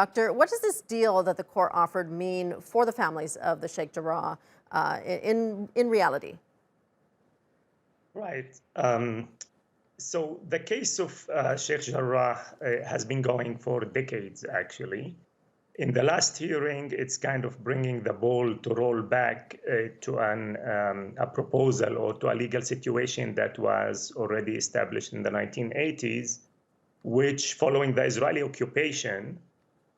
Doctor, what does this deal that the court offered mean for the families of the Sheikh Jarrah in reality? Right. So the case of Sheikh Jarrah has been going for decades, actually. In the last hearing, it's kind of bringing the ball to roll back to a proposal or to a legal situation that was already established in the 1980s, which, following the Israeli occupation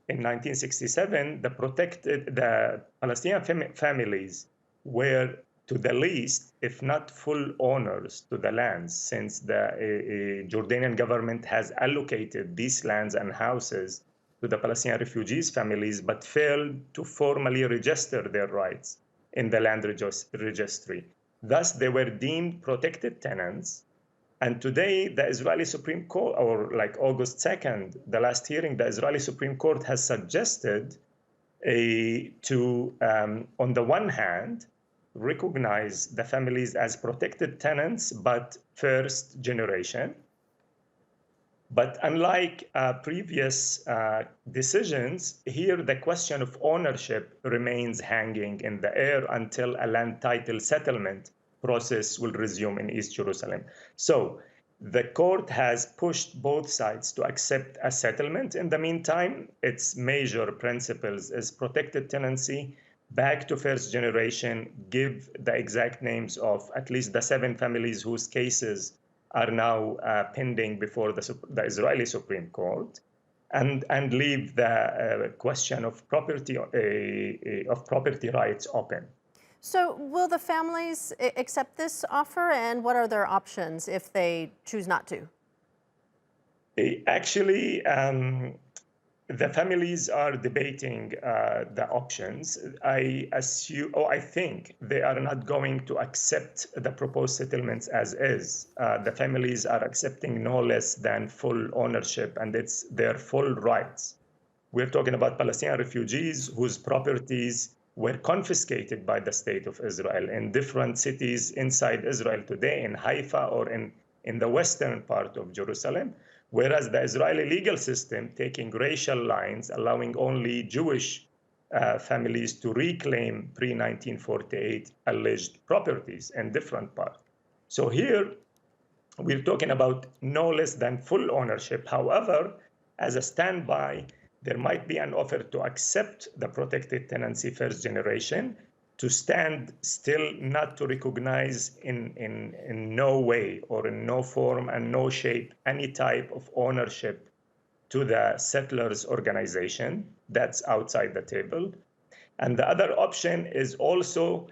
in 1967, the Palestinian families were, to the least, if not full owners to the lands, since the Jordanian government has allocated these lands and houses to the Palestinian refugees' families, but failed to formally register their rights in the land registry. Thus, they were deemed protected tenants. And today, the Israeli Supreme Court, or like August 2nd, the last hearing, the Israeli Supreme Court has suggested on the one hand, recognize the families as protected tenants, but first generation. But unlike previous decisions, here the question of ownership remains hanging in the air until a land title settlement process will resume in East Jerusalem. So the court has pushed both sides to accept a settlement. In the meantime, its major principles is protected tenancy, back to first generation, give the exact names of at least the 7 families whose cases are now pending before the Israeli Supreme Court, and leave the question of property rights open. So will the families accept this offer, and what are their options if they choose not to? Actually, the families are debating the options. I think they are not going to accept the proposed settlements as is. The families are accepting no less than full ownership, and it's their full rights. We're talking about Palestinian refugees whose properties were confiscated by the state of Israel in different cities inside Israel today, in Haifa or in the western part of Jerusalem. Whereas the Israeli legal system taking racial lines, allowing only Jewish families to reclaim pre-1948 alleged properties in different parts. So here, we're talking about no less than full ownership. However, as a standby, there might be an offer to accept the protected tenancy first generation, to stand still not to recognize in no way or in no form and no shape any type of ownership to the settlers organization. That's outside the table. And the other option is also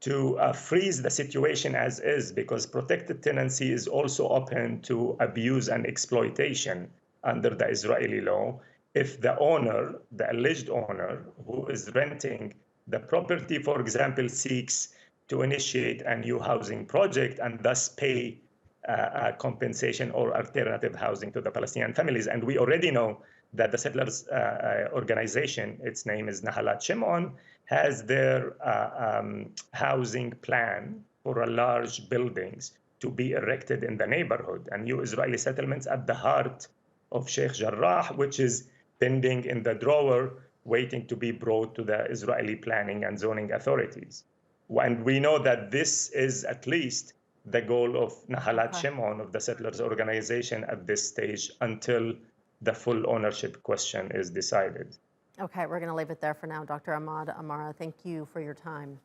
to freeze the situation as is, because protected tenancy is also open to abuse and exploitation under the Israeli law if the owner, the alleged owner who is renting the property, for example, seeks to initiate a new housing project and thus pay compensation or alternative housing to the Palestinian families. And we already know that the settlers organization, its name is Nahalat Shimon, has their housing plan for a large buildings to be erected in the neighborhood, and new Israeli settlements at the heart of Sheikh Jarrah, which is pending in the drawer, waiting to be brought to the Israeli planning and zoning authorities. And we know that this is at least the goal of Nahalat Shimon, of the settlers organization, at this stage until the full ownership question is decided. Okay, we're going to leave it there for now. Dr. Ahmad Amara, thank you for your time.